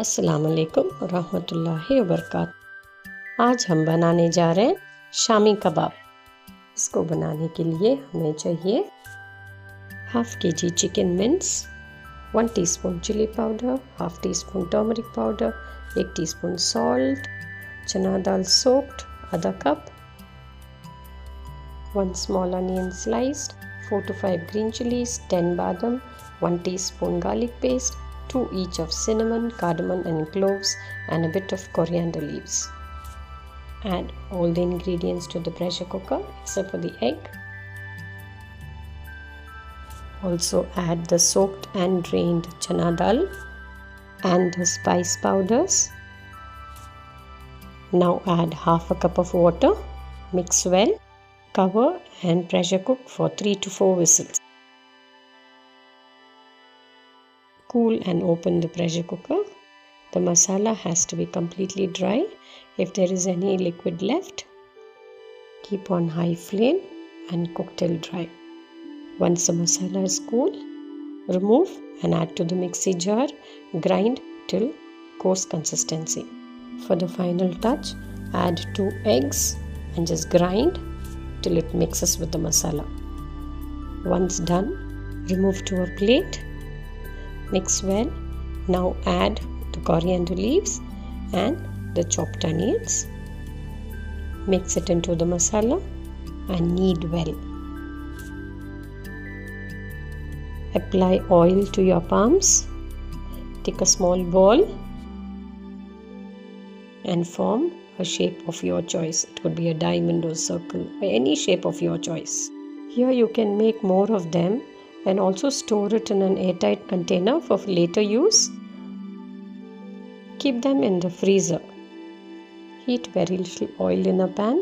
अस्सलाम वालेकुम रहमतुल्लाहि व बरकात। आज हम बनाने जा रहे हैं शामी कबाब। इसको बनाने के लिए हमें चाहिए half kg chicken mince, 1 teaspoon chilli powder, half teaspoon turmeric powder, 1 teaspoon salt, चना दाल सोक्ड आधा cup, 1 small onion sliced, 4 to 5 green chillies, 10 badam, 1 teaspoon garlic paste, 2 each of cinnamon, cardamom and cloves, and a bit of coriander leaves. Add all the ingredients to the pressure cooker except for the egg. Also add the soaked and drained chana dal and the spice powders. Now add half a cup of water, mix well, cover and pressure cook for 3 to 4 whistles. Cool and open the pressure cooker. The masala has to be completely dry. If there is any liquid left, keep on high flame and cook till dry. Once the masala is cool, remove and add to the mixie jar. Grind till coarse consistency. For the final touch, add 2 eggs and just grind till it mixes with the masala. Once done, remove to a plate. Mix well. Now add the coriander leaves and the chopped onions. Mix it into the masala and knead well. Apply oil to your palms. Take a small ball and form a shape of your choice. It could be a diamond or circle or any shape of your choice. Here you can make more of them and also store it in an airtight container for later use. Keep them in the freezer. Heat very little oil in a pan,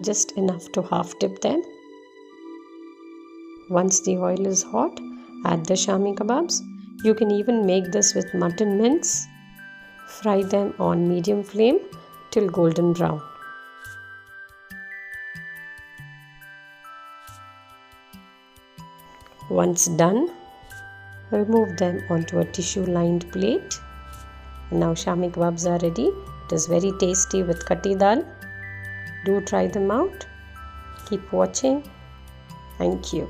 just enough to half dip them. Once the oil is hot, add the Shaami Kababs. You can even make this with mutton mince. Fry them on medium flame till golden brown. Once done, remove them onto a tissue-lined plate. Now Shaami Kababs are ready. It is very tasty with katti dal. Do try them out. Keep watching. Thank you.